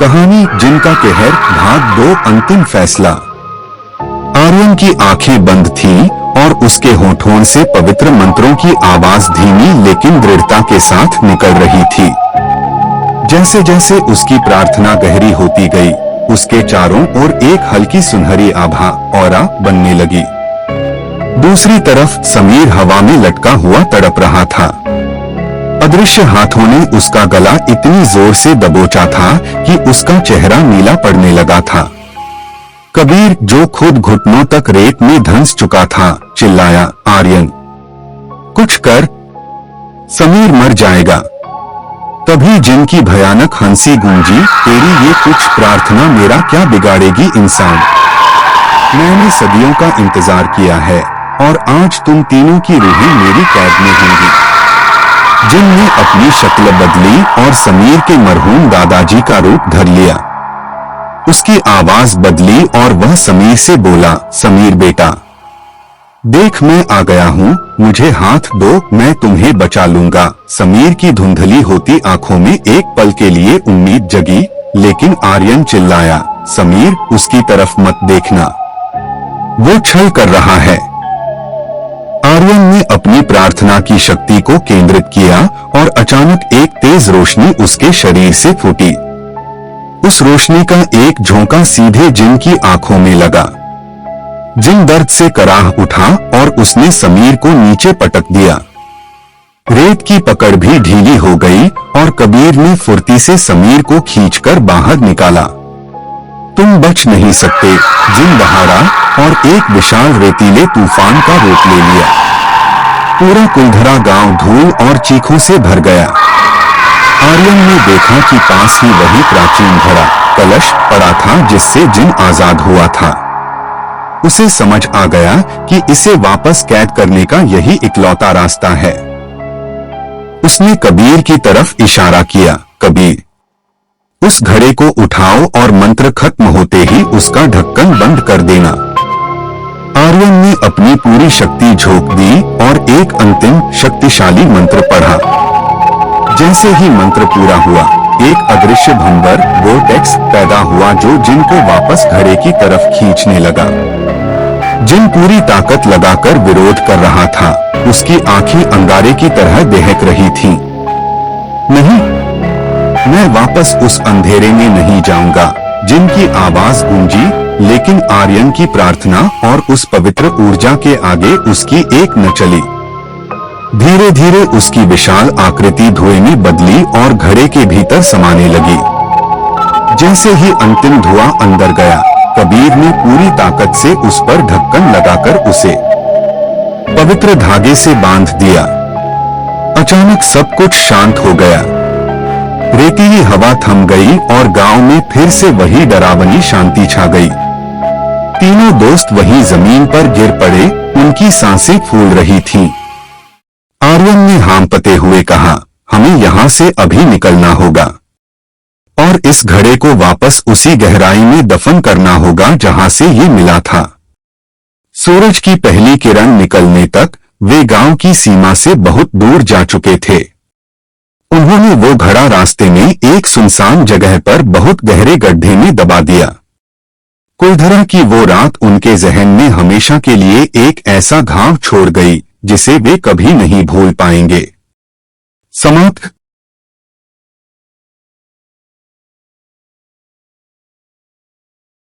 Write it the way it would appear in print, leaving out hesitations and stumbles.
कहानी जिनका कहर भाग 2 अंतिम फैसला। आर्यन की आंखें बंद थीं और उसके होठों से पवित्र मंत्रों की आवाज धीमी लेकिन दृढ़ता के साथ निकल रही थी। जैसे जैसे उसकी प्रार्थना गहरी होती गई, उसके चारों ओर एक हल्की सुनहरी आभा ऑरा बनने लगी। दूसरी तरफ समीर हवा में लटका हुआ तड़प रहा था। अदृश्य हाथों ने उसका गला इतनी जोर से दबोचा था कि उसका चेहरा नीला पड़ने लगा था। कबीर, जो खुद घुटनों तक रेत में धंस चुका था, चिल्लाया, आर्यन, कुछ कर, समीर मर जाएगा। तभी जिनकी भयानक हंसी गूंजी, तेरी ये कुछ प्रार्थना मेरा क्या बिगाड़ेगी इंसान। मैंने सदियों का इंतजार किया है और आज तुम तीनों की रूहें मेरी कैद में होंगी। जिन ने अपनी शक्ल बदली और समीर के मरहूम दादाजी का रूप धर लिया। उसकी आवाज बदली और वह समीर से बोला, समीर बेटा, देख मैं आ गया हूँ, मुझे हाथ दो, मैं तुम्हें बचा लूंगा। समीर की धुंधली होती आंखों में एक पल के लिए उम्मीद जगी, लेकिन आर्यन चिल्लाया, समीर, उसकी तरफ मत देखना, वो छल कर रहा है। आर्यन ने अपनी प्रार्थना की शक्ति को केंद्रित किया और अचानक एक तेज रोशनी उसके शरीर से फूटी। उस रोशनी का एक झोंका सीधे जिन की आंखों में लगा। जिन दर्द से कराह उठा और उसने समीर को नीचे पटक दिया। रेत की पकड़ भी ढीली हो गई और कबीर ने फुर्ती से समीर को खींचकर बाहर निकाला। तुम बच नहीं सकते, जिन बहारा और एक विशाल रेतीले तूफान का रूप ले लिया। पूरा कुलधरा गांव धूल और चीखों से भर गया। आर्यन ने देखा कि पास ही वही प्राचीन घड़ा कलश पड़ा था जिससे जिन आजाद हुआ था। उसे समझ आ गया कि इसे वापस कैद करने का यही इकलौता रास्ता है। उसने कबीर की तरफ इशारा किया, कबीर, उस घड़े को उठाओ और मंत्र खत्म होते ही उसका ढक्कन बंद कर देना। आर्यन ने अपनी पूरी शक्ति झोंक दी और एक अंतिम शक्तिशाली मंत्र पढ़ा। जैसे ही मंत्र पूरा हुआ, एक अदृश्य भंवर वोर्टेक्स पैदा हुआ जो जिन को वापस घड़े की तरफ खींचने लगा। जिन पूरी ताकत लगाकर विरोध कर रहा था, उसकी आंखें अंगारे की तरह दहक रही थीं। नहीं, मैं वापस उस अंधेरे में नहीं जाऊंगा। जिनकी आवाज गूंजी, लेकिन आर्यन की प्रार्थना और उस पवित्र ऊर्जा के आगे उसकी एक न चली। धीरे धीरे उसकी विशाल आकृति धुएं में बदली और घड़े के भीतर समाने लगी। जैसे ही अंतिम धुआं अंदर गया, कबीर ने पूरी ताकत से उस पर ढक्कन लगाकर उसे पवित्र धागे से बांध दिया। अचानक सब कुछ शांत हो गया। रेतीली हवा थम गई और गांव में फिर से वही डरावनी शांति छा गई। तीनों दोस्त वहीं जमीन पर गिर पड़े, उनकी सांसें फूल रही थीं। आर्यन ने हांफते हुए कहा, हमें यहाँ से अभी निकलना होगा और इस घड़े को वापस उसी गहराई में दफन करना होगा जहां से ये मिला था। सूरज की पहली किरण निकलने तक वे गांव की सीमा से बहुत दूर जा चुके थे। उन्होंने वो घड़ा रास्ते में एक सुनसान जगह पर बहुत गहरे गड्ढे में दबा दिया। कुलधरा की वो रात उनके जहन में हमेशा के लिए एक ऐसा घाव छोड़ गई जिसे वे कभी नहीं भूल पाएंगे। समाप्त।